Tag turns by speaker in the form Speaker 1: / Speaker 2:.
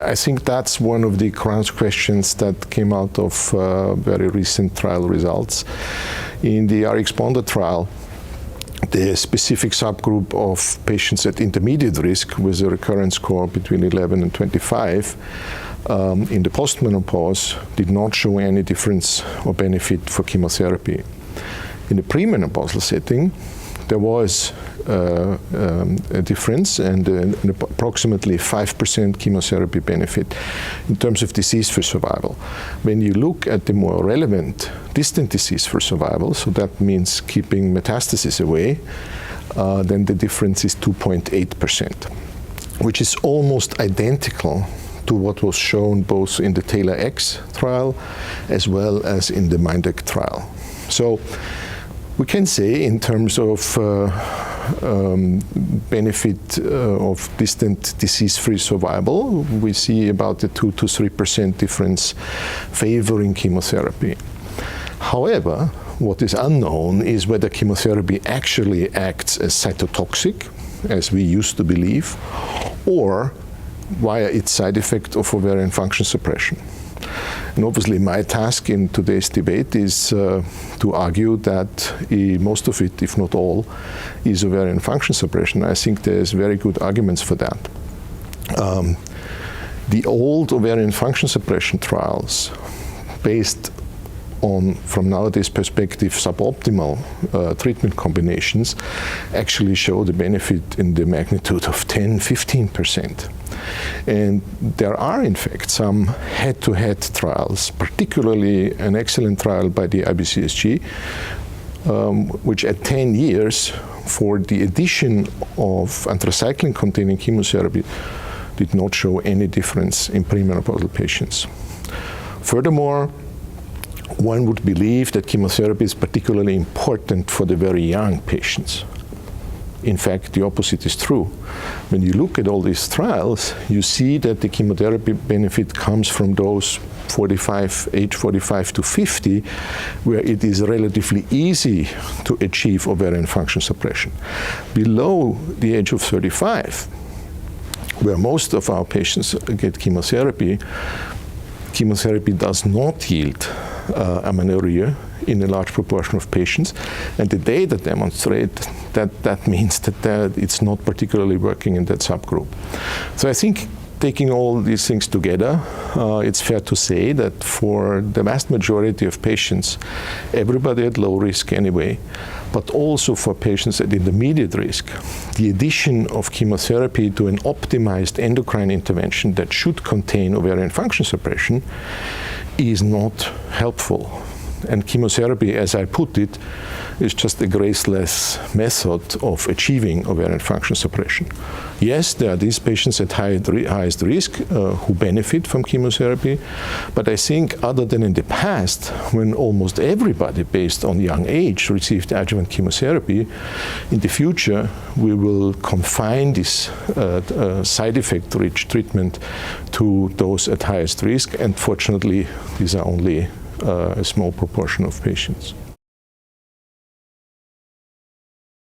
Speaker 1: I think that's one of the crown questions that came out of very recent trial results. In the RxPONDER trial, the specific subgroup of patients at intermediate risk with a recurrence score between 11 and 25 in the postmenopause did not show any difference or benefit for chemotherapy. In the premenopausal setting, there was a difference and an approximately 5% chemotherapy benefit in terms of disease-free survival. When you look at the more relevant distant disease-free survival, so that means keeping metastasis away, then the difference is 2.8%, which is almost identical to what was shown both in the TAILOR-X trial as well as in the MINDEC trial. So we can say in terms of benefit of distant disease-free survival, we see about a 2 to 3% difference favoring chemotherapy. However, what is unknown is whether chemotherapy actually acts as cytotoxic, as we used to believe, or via its side effect of ovarian function suppression. And obviously my task in today's debate is to argue that most of it, if not all, is ovarian function suppression. I think there's very good arguments for that. The old ovarian function suppression trials, based on, from nowadays perspective, suboptimal treatment combinations, actually show the benefit in the magnitude of 10–15%. And there are, in fact, some head-to-head trials, particularly an excellent trial by the IBCSG, which at 10 years, for the addition of anthracycline-containing chemotherapy, did not show any difference in premenopausal patients. Furthermore, one would believe that chemotherapy is particularly important for the very young patients. In fact, the opposite is true. When you look at all these trials, you see that the chemotherapy benefit comes from those age 45 to 50, where it is relatively easy to achieve ovarian function suppression. Below the age of 35, where most of our patients get chemotherapy, chemotherapy does not yield amenorrhea in a large proportion of patients, and the data demonstrate that that means that it's not particularly working in that subgroup. So I think taking all these things together, it's fair to say that for the vast majority of patients, everybody at low risk anyway, but also for patients at intermediate risk, the addition of chemotherapy to an optimized endocrine intervention that should contain ovarian function suppression is not helpful. And chemotherapy, as I put it, is just a graceless method of achieving ovarian function suppression. Yes, there are these patients at highest risk who benefit from chemotherapy, but I think other than in the past, when almost everybody based on young age received adjuvant chemotherapy, in the future we will confine this side effect-rich treatment to those at highest risk, and fortunately these are only a small proportion of patients.